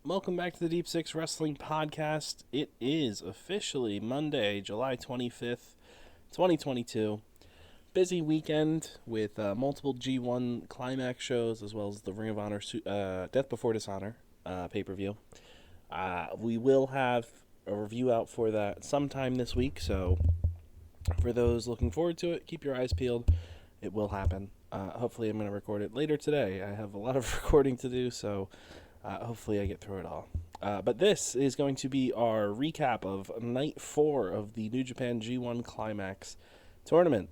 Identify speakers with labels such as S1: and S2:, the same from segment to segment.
S1: Welcome back to the Deep Six Wrestling Podcast. It is officially Monday, July 25th, 2022. Busy weekend with multiple G1 Climax shows, as well as the Ring of Honor Death Before Dishonor pay-per-view. We will have a review out for that sometime this week, so for those looking forward to it, keep your eyes peeled. It will happen. Hopefully I'm going to record it later today. I have a lot of recording to do, so hopefully I get through it all. But this is going to be our recap of Night 4 of the New Japan G1 Climax Tournament.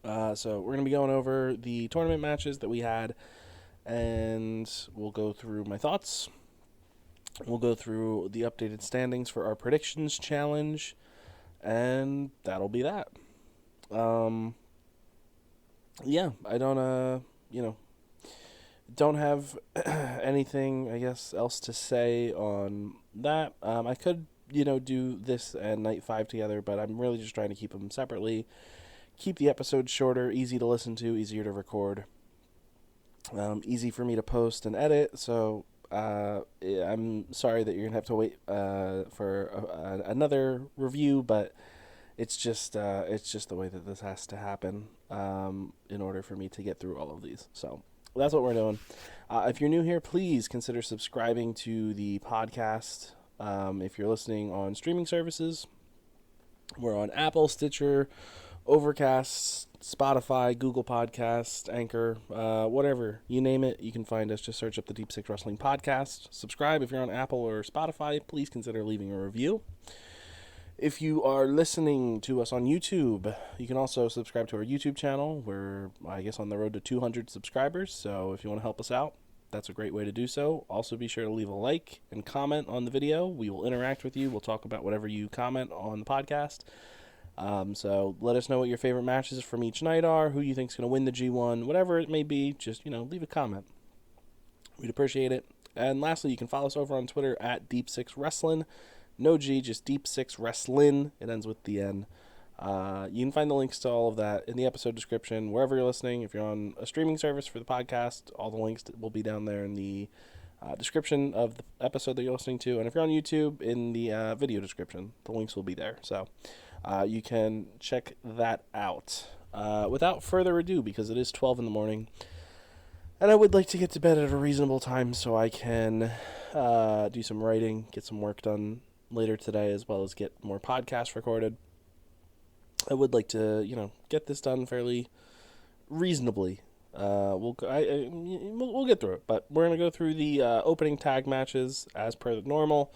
S1: So we're going to be going over the tournament matches that we had, and we'll go through my thoughts. We'll go through the updated standings for our predictions challenge, and that'll be that. Yeah, I don't have anything, I guess, else to say on that. I could, do this and Night 5 together, but I'm really just trying to keep them separately. Keep the episodes shorter, easy to listen to, easier to record. Easy for me to post and edit, so I'm sorry that you're going to have to wait for another review, but it's just the way that this has to happen in order for me to get through all of these. So that's what we're doing. If you're new here, please consider subscribing to the podcast. If you're listening on streaming services, we're on Apple, Stitcher, Overcast, Spotify, Google Podcasts, Anchor, whatever. You name it, you can find us. Just search up the Deep Six Wrestling Podcast. Subscribe. If you're on Apple or Spotify, please consider leaving a review. If you are listening to us on YouTube, you can also subscribe to our YouTube channel. We're, I guess, on the road to 200 subscribers, so if you want to help us out, that's a great way to do so. Also, be sure to leave a like and comment on the video. We will interact with you. We'll talk about whatever you comment on the podcast. So let us know what your favorite matches from each night are, who you think is going to win the G1, whatever it may be. Just, leave a comment. We'd appreciate it. And lastly, you can follow us over on Twitter at Deep Six Wrestling. No G, just Deep Six Wrestling. It ends with the N. You can find the links to all of that in the episode description, wherever you're listening. If you're on a streaming service for the podcast, all the links will be down there in the description of the episode that you're listening to. And if you're on YouTube, in the video description, the links will be there. So you can check that out. Without further ado, because it is 12 in the morning, and I would like to get to bed at a reasonable time so I can do some writing, get some work done later today, as well as get more podcasts recorded. I would like to, get this done fairly reasonably. We'll get through it, but we're going to go through the opening tag matches as per the normal,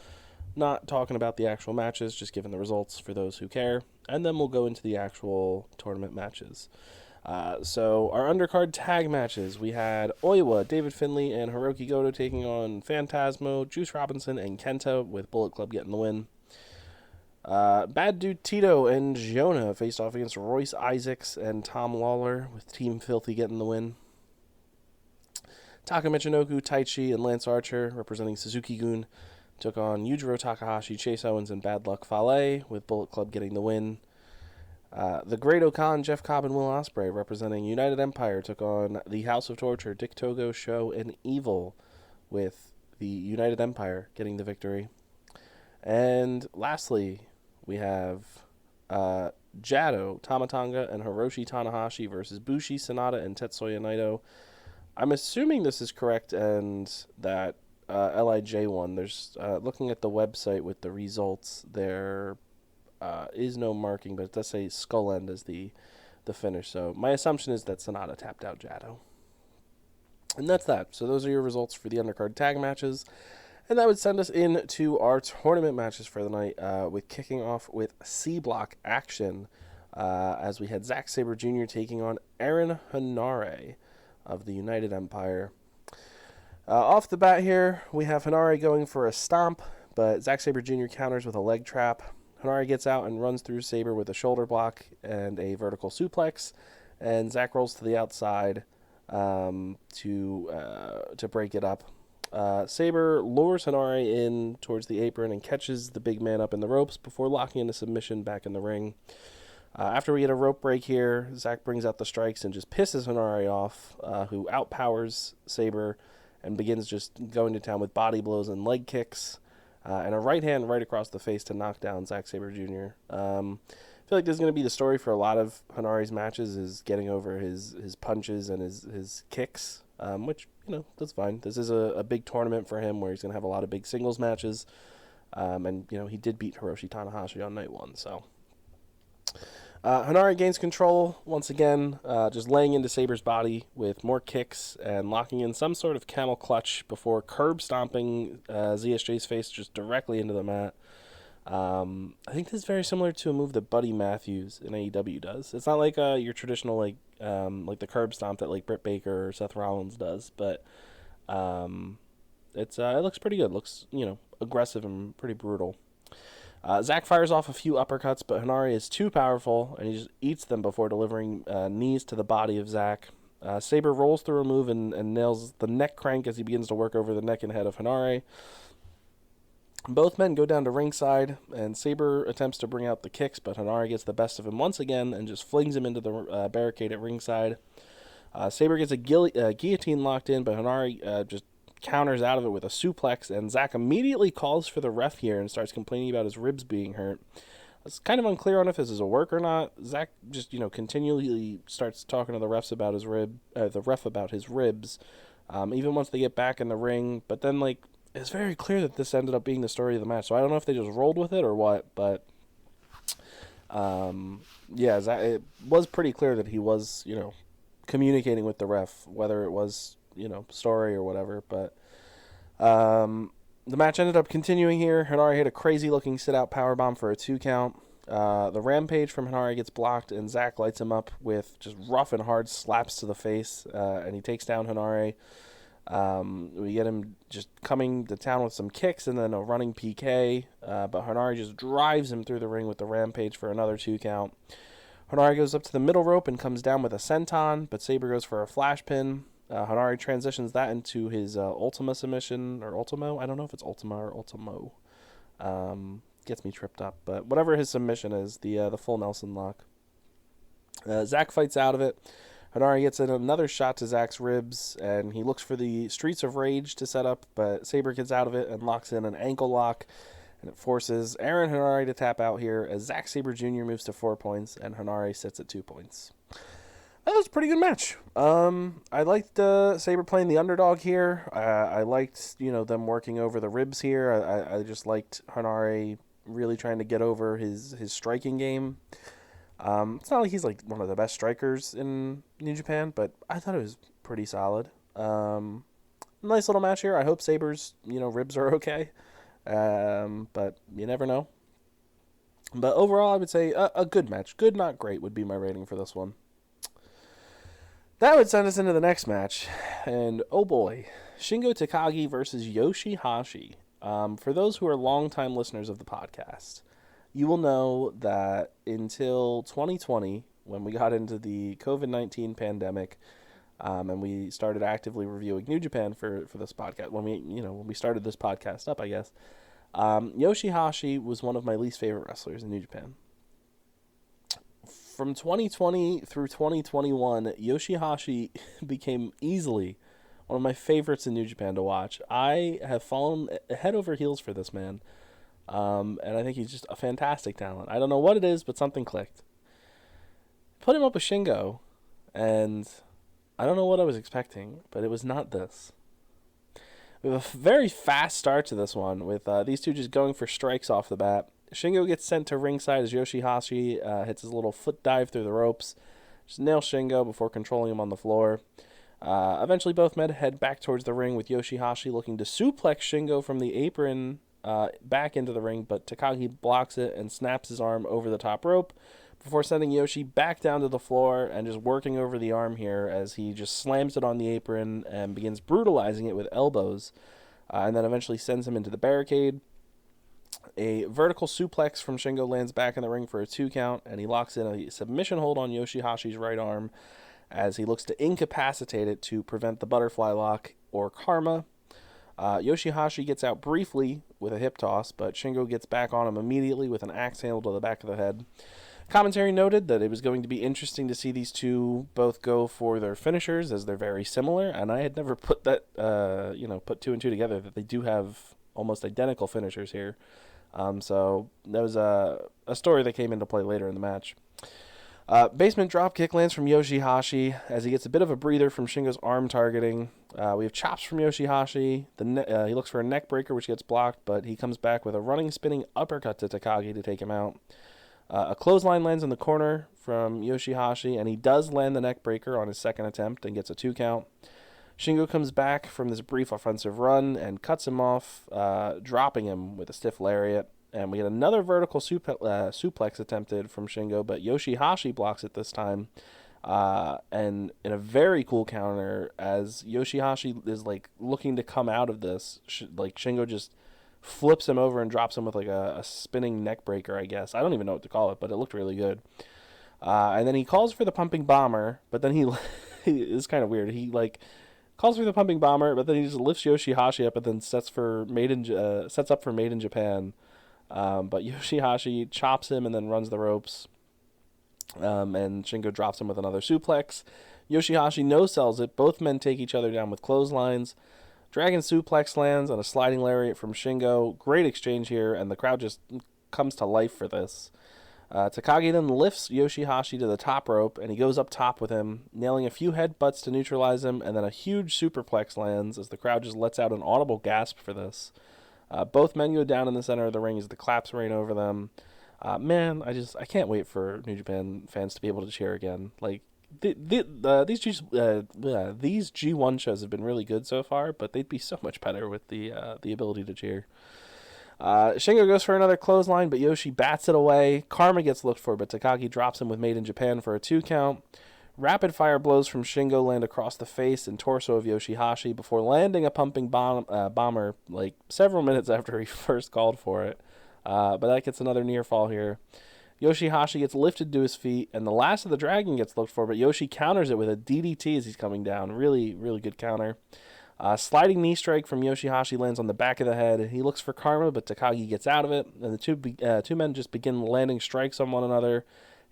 S1: not talking about the actual matches, just giving the results for those who care, and then we'll go into the actual tournament matches. So our undercard tag matches, we had Oiwa, David Finlay, and Hiroki Goto taking on Phantasmo, Juice Robinson, and Kenta, with Bullet Club getting the win. Bad Dude Tito and Jonah faced off against Royce Isaacs and Tom Lawler, with Team Filthy getting the win. Taka Michinoku, Taichi, and Lance Archer, representing Suzuki-gun, took on Yujiro Takahashi, Chase Owens, and Bad Luck Fale, with Bullet Club getting the win. The Great Okan, Jeff Cobb, and Will Ospreay, representing United Empire, took on the House of Torture, Dick Togo, Show, and Evil, with the United Empire getting the victory. And lastly, we have Jado, Tamatanga, and Hiroshi Tanahashi versus Bushi, Sanada, and Tetsuya Naito. I'm assuming this is correct and that LIJ won. There's looking at the website with the results, there is no marking, but it does say Skull End as the finish. So my assumption is that Sanada tapped out Jado. And that's that. So those are your results for the undercard tag matches. And that would send us into our tournament matches for the night, with kicking off with C Block action, as we had Zack Sabre Jr. taking on Aaron Henare of the United Empire. Off the bat here, we have Henare going for a stomp, but Zack Sabre Jr. counters with a leg trap. Henare gets out and runs through Sabre with a shoulder block and a vertical suplex, and Zack rolls to the outside to break it up. Sabre lures Henare in towards the apron and catches the big man up in the ropes before locking into submission back in the ring. After we get a rope break here, Zack brings out the strikes and just pisses Henare off, who outpowers Sabre and begins just going to town with body blows and leg kicks, and a right hand right across the face to knock down Zack Sabre Jr. I feel like this is going to be the story for a lot of Henare's matches, is getting over his punches and his kicks, which, that's fine. This is a big tournament for him where he's going to have a lot of big singles matches, and, he did beat Hiroshi Tanahashi on night one, so... Henare gains control once again, just laying into Sabre's body with more kicks and locking in some sort of camel clutch before curb stomping ZSJ's face just directly into the mat. I think this is very similar to a move that Buddy Matthews in AEW does. It's not like your traditional like the curb stomp that like Britt Baker or Seth Rollins does, but it looks pretty good. It looks aggressive and pretty brutal. Zack fires off a few uppercuts, but Henare is too powerful, and he just eats them before delivering knees to the body of Zack. Sabre rolls through a move and nails the neck crank as he begins to work over the neck and head of Henare. Both men go down to ringside, and Sabre attempts to bring out the kicks, but Henare gets the best of him once again and just flings him into the barricade at ringside. Sabre gets a guillotine locked in, but Henare just counters out of it with a suplex, and Zack immediately calls for the ref here and starts complaining about his ribs being hurt. It's kind of unclear on if this is a work or not. Zack just, continually starts talking to the refs about the ref about his ribs, even once they get back in the ring. But then, it's very clear that this ended up being the story of the match. So I don't know if they just rolled with it or what, but Zack, it was pretty clear that he was, communicating with the ref, whether it was story or whatever, but the match ended up continuing here. Henare hit a crazy-looking sit-out powerbomb for a 2 count. The Rampage from Henare gets blocked, and Zack lights him up with just rough and hard slaps to the face, and he takes down Henare. We get him just coming to town with some kicks and then a running PK, but Henare just drives him through the ring with the Rampage for another 2 count. Henare goes up to the middle rope and comes down with a senton, but Sabre goes for a flash pin. Henare transitions that into his Ultima submission, or Ultimo. I don't know if it's Ultima or Ultimo. Gets me tripped up. But whatever his submission is, the full Nelson lock. Zack fights out of it. Henare gets in another shot to Zack's ribs, and he looks for the Streets of Rage to set up, but Sabre gets out of it and locks in an ankle lock, and it forces Aaron Henare to tap out here as Zack Sabre Jr. moves to 4 points, and Henare sits at 2 points. That was a pretty good match. I liked Sabre playing the underdog here. I liked, them working over the ribs here. I just liked Henare really trying to get over his striking game. It's not like he's one of the best strikers in New Japan, but I thought it was pretty solid. Nice little match here. I hope Sabre's, ribs are okay. But you never know. But overall, I would say a good match. Good, not great would be my rating for this one. That would send us into the next match, and oh boy, Shingo Takagi versus YOSHI-HASHI. For those who are longtime listeners of the podcast, you will know that until 2020, when we got into the COVID-19 pandemic, and we started actively reviewing New Japan for this podcast, when we started this podcast up, I guess, YOSHI-HASHI was one of my least favorite wrestlers in New Japan. From 2020 through 2021, YOSHI-HASHI became easily One of my favorites in New Japan to watch. I have fallen head over heels for this man. And I think he's just a fantastic talent. I don't know what it is, but something clicked. Put him up with Shingo, and I don't know what I was expecting, but it was not this. We have a very fast start to this one, with these two just going for strikes off the bat. Shingo gets sent to ringside as YOSHI-HASHI hits his little foot dive through the ropes. Just nails Shingo before controlling him on the floor. Eventually, both men head back towards the ring with YOSHI-HASHI looking to suplex Shingo from the apron back into the ring, but Takagi blocks it and snaps his arm over the top rope before sending Yoshi back down to the floor and just working over the arm here as he just slams it on the apron and begins brutalizing it with elbows, and then eventually sends him into the barricade. A vertical suplex from Shingo lands back in the ring for a 2 count, and he locks in a submission hold on YOSHI-HASHI's right arm as he looks to incapacitate it to prevent the butterfly lock or karma. YOSHI-HASHI gets out briefly with a hip toss, but Shingo gets back on him immediately with an axe handle to the back of the head. Commentary noted that it was going to be interesting to see these two both go for their finishers, as they're very similar, and I had never put that, put 2 and 2 together, that they do have almost identical finishers here. So that was a story that came into play later in the match. Basement dropkick lands from YOSHI-HASHI as he gets a bit of a breather from Shingo's arm targeting. We have chops from YOSHI-HASHI. He looks for a neck breaker, which gets blocked, but he comes back with a running, spinning uppercut to Takagi to take him out. A clothesline lands in the corner from YOSHI-HASHI, and he does land the neck breaker on his second attempt and gets a 2 count. Shingo comes back from this brief offensive run and cuts him off, dropping him with a stiff lariat. And we get another vertical suplex attempted from Shingo, but YOSHI-HASHI blocks it this time. And in a very cool counter, as YOSHI-HASHI is looking to come out of this, Shingo just flips him over and drops him with a spinning neck breaker, I guess. I don't even know what to call it, but it looked really good. And then he calls for the pumping bomber, but then he it's kind of weird. He calls for the pumping bomber, but then he just lifts YOSHI-HASHI up and then sets up for Made in Japan. But YOSHI-HASHI chops him and then runs the ropes. And Shingo drops him with another suplex. YOSHI-HASHI no-sells it. Both men take each other down with clotheslines. Dragon suplex lands on a sliding lariat from Shingo. Great exchange here, and the crowd just comes to life for this. Takagi then lifts YOSHI-HASHI to the top rope, and he goes up top with him, nailing a few headbutts to neutralize him, and then a huge superplex lands as the crowd just lets out an audible gasp for this. Both men go down in the center of the ring as the claps rain over them. Man, I can't wait for New Japan fans to be able to cheer again. These G1 shows have been really good so far, but they'd be so much better with the ability to cheer. Shingo goes for another clothesline, but Yoshi bats it away. Karma gets looked for, but Takagi drops him with Made in Japan for a 2 count. Rapid fire blows from Shingo land across the face and torso of YOSHI-HASHI before landing a pumping bomber several minutes after he first called for it. But that gets another near fall here. YOSHI-HASHI gets lifted to his feet, and the last of the dragon gets looked for, but Yoshi counters it with a DDT as he's coming down. Really, really good counter. Sliding knee strike from YOSHI-HASHI lands on the back of the head. He looks for karma, but Takagi gets out of it, and the two men just begin landing strikes on one another.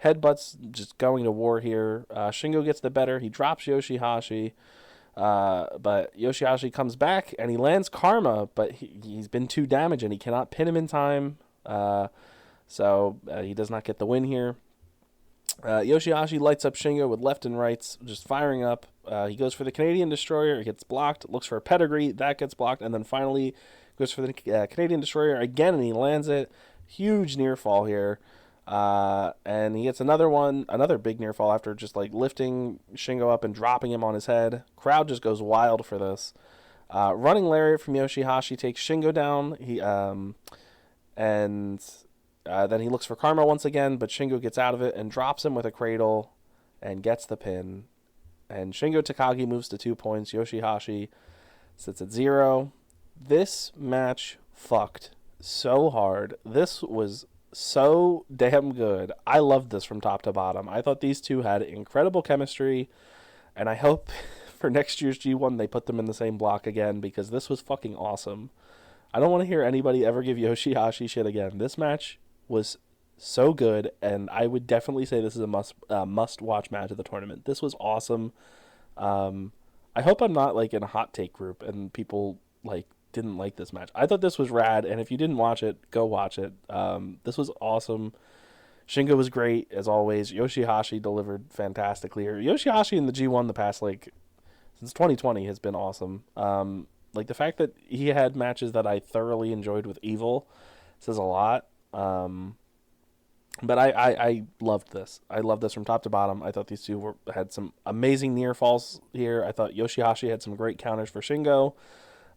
S1: Headbutts just going to war here. Shingo gets the better. He drops YOSHI-HASHI, but YOSHI-HASHI comes back, and he lands karma, but he's been too damaged, and he cannot pin him in time. So he does not get the win here. YOSHI-HASHI lights up Shingo with left and rights, just firing up. He goes for the Canadian Destroyer. It gets blocked. Looks for a pedigree. That gets blocked. And then finally goes for the Canadian Destroyer again, and he lands it. Huge near fall here. And he gets another big near fall after just lifting Shingo up and dropping him on his head. Crowd just goes wild for this. Running lariat from YOSHI-HASHI takes Shingo down. Then he looks for karma once again, but Shingo gets out of it and drops him with a cradle and gets the pin. And Shingo Takagi moves to 2 points. YOSHI-HASHI sits at 0. This match fucked so hard. This was so damn good. I loved this from top to bottom. I thought these two had incredible chemistry, and I hope for next year's G1 they put them in the same block again, because this was fucking awesome. I don't want to hear anybody ever give YOSHI-HASHI shit again. This match was so good, and I would definitely say this is a must-watch match of the tournament. This was awesome. I hope I'm not like in a hot take group and people like didn't like this match. I thought this was rad, and if you didn't watch it, go watch it. This was awesome. Shingo was great as always. YOSHI-HASHI delivered fantastically. YOSHI-HASHI in the G1 the past like since 2020 has been awesome. Like the fact that he had matches that I thoroughly enjoyed with Evil says a lot. But I loved this. I loved this from top to bottom. I thought these two had some amazing near falls here. I thought YOSHI-HASHI had some great counters for Shingo.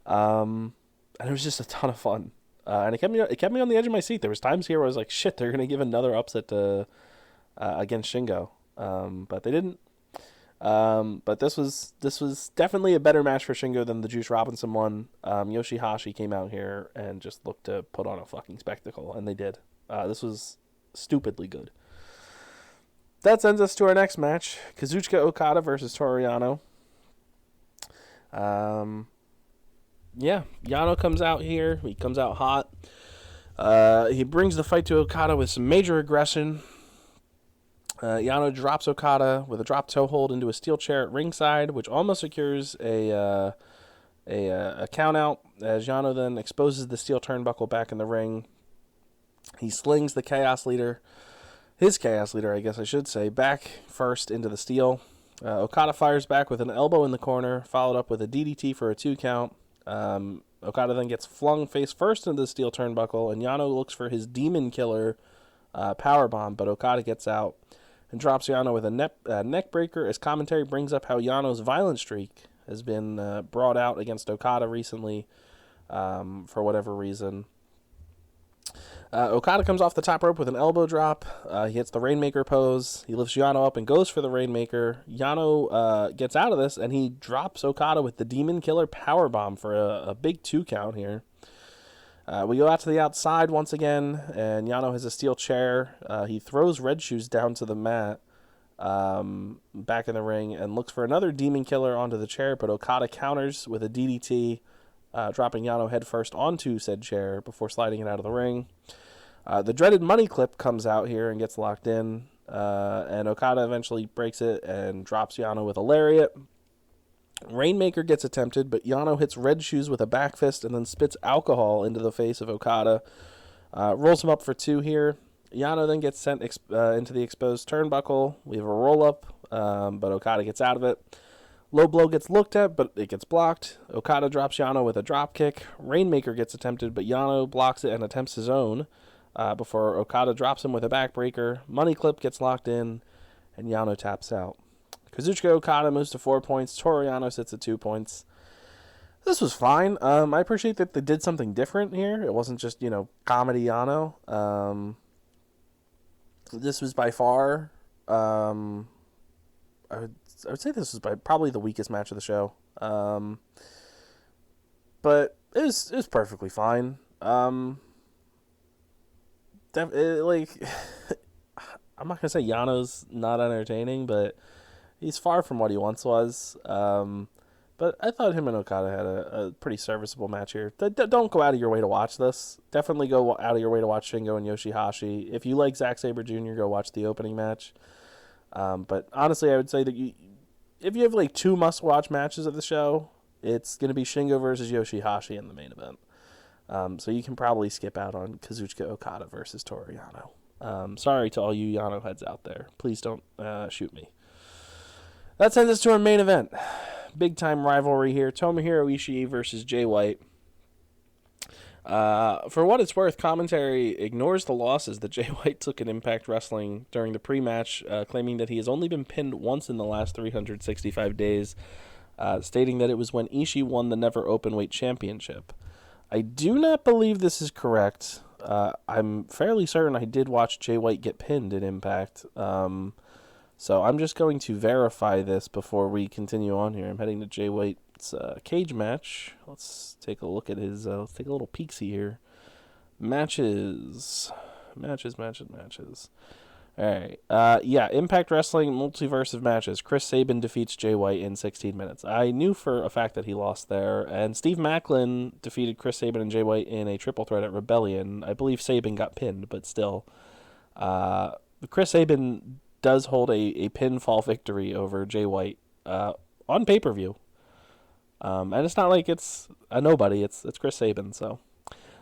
S1: And it was just a ton of fun. And it kept me on the edge of my seat. There was times here where I was like, shit, they're gonna give another upset to against Shingo. But they didn't. But this was definitely a better match for Shingo than the Juice Robinson one. YOSHI-HASHI came out here and just looked to put on a fucking spectacle, and they did. This was stupidly good. That sends us to our next match: Kazuchika Okada versus Toriano. Yeah, Yano comes out here. He comes out hot. He brings the fight to Okada with some major aggression. Yano drops Okada with a drop toe hold into a steel chair at ringside, which almost secures a count out, as Yano then exposes the steel turnbuckle back in the ring. He slings the his Chaos Leader, I guess I should say, back first into the steel. Okada fires back with an elbow in the corner, followed up with a DDT for a 2 count. Okada then gets flung face first into the steel turnbuckle, and Yano looks for his Demon Killer powerbomb, but Okada gets out and drops Yano with a neck breaker, as commentary brings up how Yano's violent streak has been brought out against Okada recently for whatever reason. Okada comes off the top rope with an elbow drop. He hits the Rainmaker pose. He lifts Yano up and goes for the Rainmaker. Yano gets out of this, and he drops Okada with the Demon Killer powerbomb for a big 2 count here. We go out to the outside once again, and Yano has a steel chair. He throws Red Shoes down to the mat back in the ring and looks for another Demon Killer onto the chair, but Okada counters with a DDT, dropping Yano headfirst onto said chair before sliding it out of the ring. The dreaded money clip comes out here and gets locked in, and Okada eventually breaks it and drops Yano with a lariat. Rainmaker gets attempted, but Yano hits Red Shoes with a back fist and then spits alcohol into the face of Okada. Rolls him up for 2 here. Yano then gets sent into the exposed turnbuckle. We have a roll-up, but Okada gets out of it. Low blow gets looked at, but it gets blocked. Okada drops Yano with a drop kick. Rainmaker gets attempted, but Yano blocks it and attempts his own before Okada drops him with a backbreaker. Money clip gets locked in, and Yano taps out. Kazuchika Okada moves to 4 points. Toriano sits at 2 points. This was fine. I appreciate that they did something different here. It wasn't just, comedy Yano. This was by far, I would say this was by probably the weakest match of the show. But it was perfectly fine. I'm not gonna say Yano's not entertaining, but he's far from what he once was. But I thought him and Okada had a pretty serviceable match here. Don't go out of your way to watch this. Definitely go out of your way to watch Shingo and YOSHI-HASHI. If you like Zack Sabre Jr., go watch the opening match. But honestly, I would say that if you have like 2 must-watch matches of the show, it's going to be Shingo versus YOSHI-HASHI in the main event. So you can probably skip out on Kazuchika Okada versus Toru Yano. Sorry to all you Yano heads out there. Please don't shoot me. That sends us to our main event. Big time rivalry here. Tomohiro Ishii versus Jay White. For what it's worth, commentary ignores the losses that Jay White took in Impact Wrestling during the pre-match, claiming that he has only been pinned once in the last 365 days, stating that it was when Ishii won the Never Openweight Championship. I do not believe this is correct. I'm fairly certain I did watch Jay White get pinned in Impact. So I'm just going to verify this before we continue on here. I'm heading to Jay White's cage match. Let's take a look at his, let's take a little peek-see here. Matches. Alright. Yeah, Impact Wrestling Multiverse of Matches. Chris Sabin defeats Jay White in 16 minutes. I knew for a fact that he lost there. And Steve Maclin defeated Chris Sabin and Jay White in a triple threat at Rebellion. I believe Sabin got pinned, but still. Chris Sabin does hold a pinfall victory over Jay White on pay-per-view. And it's not like it's a nobody. It's Chris Saban. So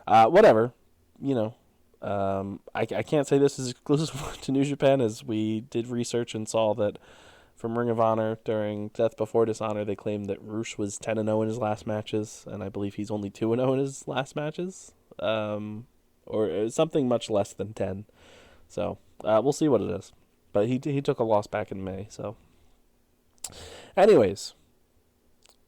S1: whatever. You know, I can't say this is exclusive to New Japan, as we did research and saw that from Ring of Honor during Death Before Dishonor, they claimed that Rush was 10-0 in his last matches, and I believe he's only 2-0 in his last matches, or something much less than 10. So we'll see what it is. But he took a loss back in May. So, anyways,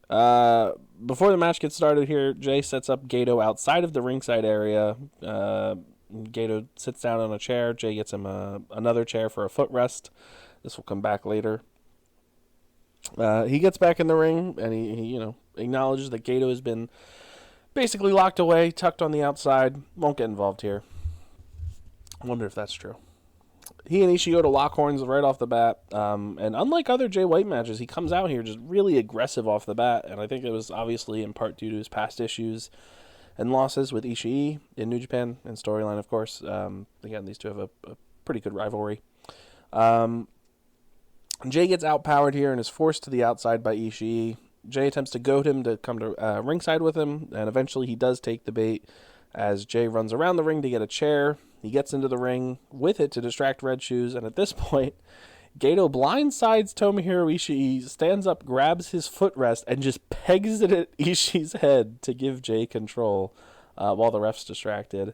S1: before the match gets started here, Jay sets up Gato outside of the ringside area. Gato sits down on a chair. Jay gets him another chair for a footrest. This will come back later. He gets back in the ring, and he acknowledges that Gato has been basically locked away, tucked on the outside. Won't get involved here. I wonder if that's true. He and Ishii go to lock horns right off the bat. And unlike other Jay White matches, he comes out here just really aggressive off the bat. And I think it was obviously in part due to his past issues and losses with Ishii in New Japan and storyline, of course. Again, these two have a pretty good rivalry. Jay gets outpowered here and is forced to the outside by Ishii. Jay attempts to goad him to come to ringside with him, and eventually he does take the bait as Jay runs around the ring to get a chair. He gets into the ring with it to distract Red Shoes, and at this point, Gato blindsides Tomohiro Ishii, stands up, grabs his footrest, and just pegs it at Ishii's head to give Jay control while the ref's distracted.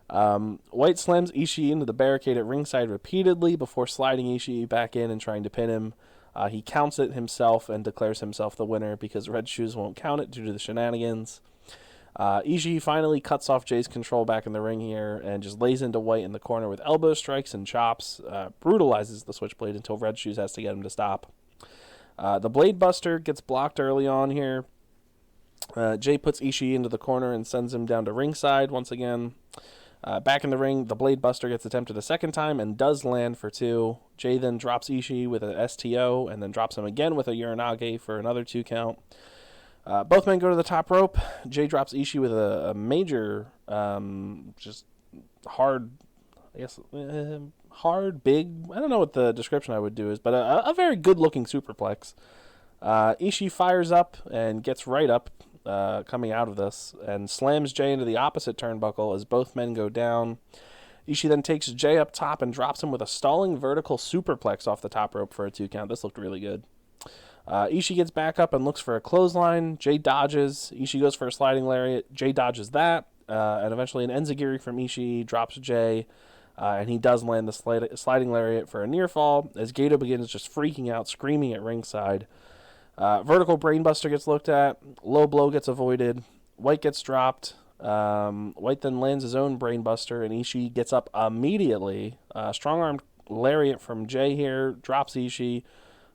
S1: White slams Ishii into the barricade at ringside repeatedly before sliding Ishii back in and trying to pin him. He counts it himself and declares himself the winner because Red Shoes won't count it due to the shenanigans. Ishii finally cuts off Jay's control back in the ring here and just lays into White in the corner with elbow strikes and chops, brutalizes the Switchblade until Red Shoes has to get him to stop. The Blade Buster gets blocked early on here. Jay puts Ishii into the corner and sends him down to ringside once again. Back in the ring, the Blade Buster gets attempted a second time and does land for 2. Jay then drops Ishii with a STO and then drops him again with a Uranage for another 2 count. Both men go to the top rope. Jay drops Ishii with a major, just hard, hard, big, I don't know what the description I would do is, but a very good-looking superplex. Ishii fires up and gets right up, coming out of this, and slams Jay into the opposite turnbuckle as both men go down. Ishii then takes Jay up top and drops him with a stalling vertical superplex off the top rope for a 2 count. This looked really good. Ishii gets back up and looks for a clothesline. Jay dodges. Ishii goes for a sliding lariat. Jay dodges that. And eventually an enziguri from Ishii drops Jay. And he does land the sliding lariat for a near fall as Gato begins just freaking out, screaming at ringside. Vertical brainbuster gets looked at. Low blow gets avoided. White gets dropped. White then lands his own brainbuster, and Ishii gets up immediately. Strong-armed lariat from Jay here drops Ishii,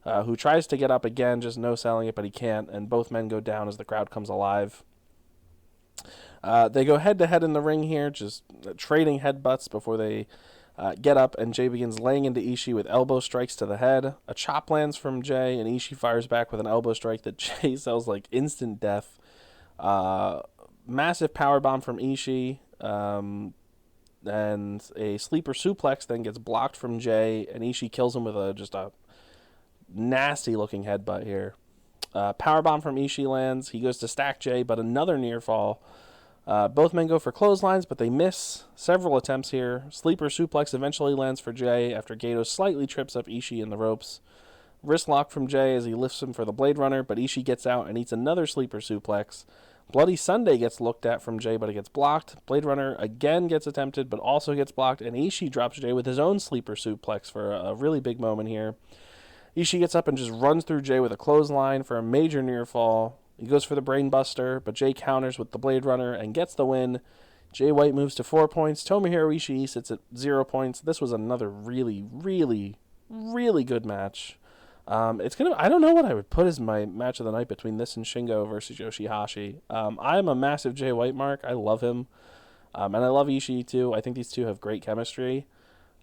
S1: who tries to get up again, just no-selling it, but he can't, and both men go down as the crowd comes alive. They go head-to-head in the ring here, just trading headbutts before they get up, and Jay begins laying into Ishii with elbow strikes to the head. A chop lands from Jay, and Ishii fires back with an elbow strike that Jay sells like instant death. Massive powerbomb from Ishii, and a sleeper suplex then gets blocked from Jay, and Ishii kills him with just a nasty-looking headbutt here. Powerbomb from Ishii lands. He goes to stack Jay, but another near fall. Both men go for clotheslines, but they miss several attempts here. Sleeper suplex eventually lands for Jay after Gato slightly trips up Ishii in the ropes. Wrist lock from Jay as he lifts him for the Blade Runner, but Ishii gets out and eats another sleeper suplex. Bloody Sunday gets looked at from Jay, but it gets blocked. Blade Runner again gets attempted, but also gets blocked, and Ishii drops Jay with his own sleeper suplex for a really big moment here. Ishii gets up and just runs through Jay with a clothesline for a major near fall. He goes for the brain buster, but Jay counters with the Blade Runner and gets the win. Jay White moves to 4 points. Tomohiro Ishii sits at 0 points. This was another really, really, really good match. I don't know what I would put as my match of the night between this and Shingo versus YOSHI-HASHI. I'm a massive Jay White mark. I love him. And I love Ishii too. I think these two have great chemistry.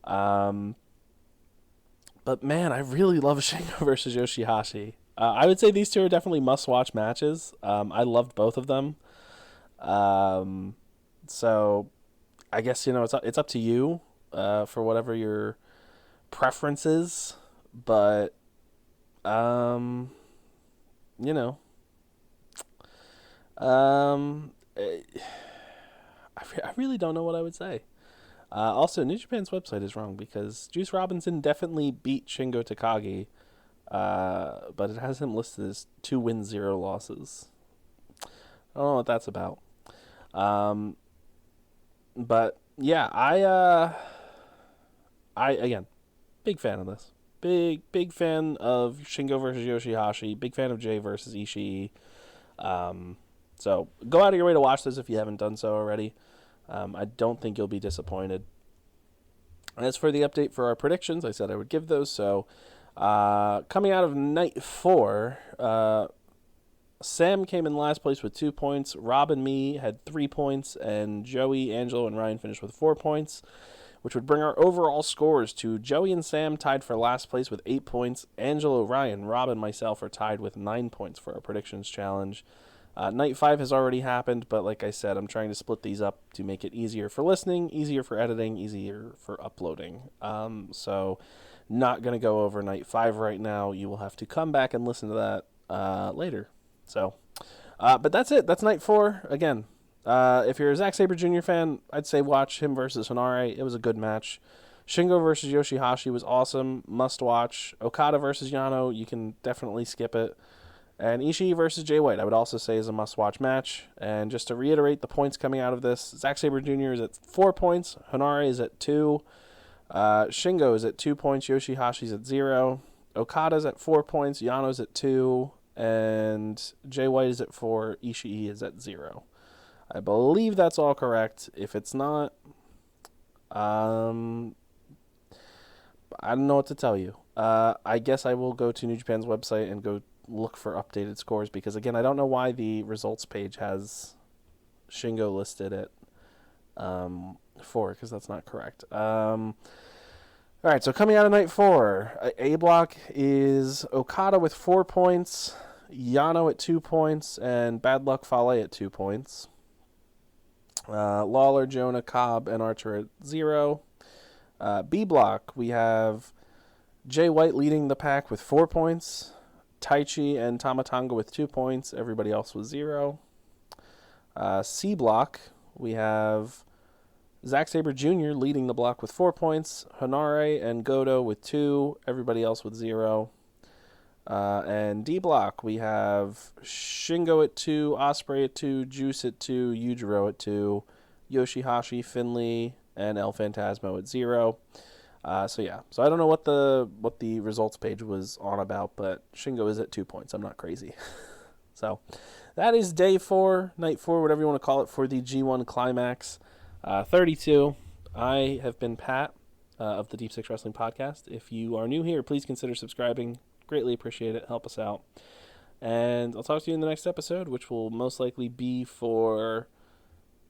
S1: But man, I really love Shingo versus YOSHI-HASHI. I would say these two are definitely must-watch matches. I loved both of them. So I guess, it's up to you for whatever your preference is. But, I really don't know what I would say. Also, New Japan's website is wrong because Juice Robinson definitely beat Shingo Takagi, but it has him listed as 2 wins, 0 losses. I don't know what that's about. But yeah, I again, big fan of this. Big fan of Shingo versus YOSHI-HASHI. Big fan of Jay versus Ishii. So go out of your way to watch this if you haven't done so already. I don't think you'll be disappointed. As for the update for our predictions, I said I would give those. So coming out of night 4, Sam came in last place with 2 points. Rob and me had 3 points, and Joey, Angelo, and Ryan finished with 4 points, which would bring our overall scores to Joey and Sam tied for last place with 8 points. Angelo, Ryan, Rob, and myself are tied with 9 points for our predictions challenge. Night 5 has already happened, but like I said, I'm trying to split these up to make it easier for listening, easier for editing, easier for uploading. So not going to go over night 5 right now. You will have to come back and listen to that later. So, but that's it. That's night 4. Again, if you're a Zack Sabre Jr. fan, I'd say watch him versus Henare. It was a good match. Shingo versus YOSHI-HASHI was awesome. Must watch. Okada versus Yano, you can definitely skip it. And Ishii versus Jay White, I would also say is a must-watch match. And just to reiterate the points coming out of this, Zack Sabre Jr. is at 4 points. Henare is at 2. Shingo is at 2 points. YOSHI-HASHI's at 0. Okada's at 4 points. Yano's at 2. And Jay White is at 4. Ishii is at 0. I believe that's all correct. If it's not, I don't know what to tell you. I guess I will go to New Japan's website and go look for updated scores because, again, I don't know why the results page has Shingo listed at 4 because that's not correct. All right, so coming out of night 4, A block is Okada with 4 points, Yano at 2 points, and Bad Luck Fale at 2 points. Lawler, Jonah, Cobb, and Archer at 0. B block, we have Jay White leading the pack with 4 points, Taichi and Tamatanga with 2 points, everybody else with 0. C block, we have Zack Sabre Jr. leading the block with 4 points, Henare and Goto with 2, everybody else with 0. And D block, we have Shingo at 2, Ospreay at 2, Juice at 2, Yujiro at 2, YOSHI-HASHI, Finley, and El Phantasmo at 0. So I don't know what the results page was on about, but Shingo is at 2 points. I'm not crazy. So that is day 4, night 4, whatever you want to call it, for the G1 Climax 32. I have been Pat of the Deep Six Wrestling Podcast. If you are new here, please consider subscribing. Greatly appreciate it. Help us out. And I'll talk to you in the next episode, which will most likely be for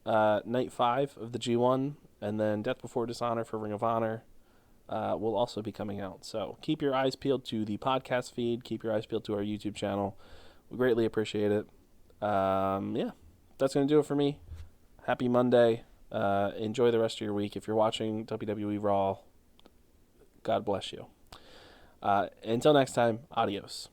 S1: night 5 of the G1, and then Death Before Dishonor for Ring of Honor will also be coming out. So keep your eyes peeled to the podcast feed. Keep your eyes peeled to our YouTube channel. We greatly appreciate it. Yeah, that's going to do it for me. Happy Monday. Enjoy the rest of your week. If you're watching WWE Raw, God bless you. Until next time, adios.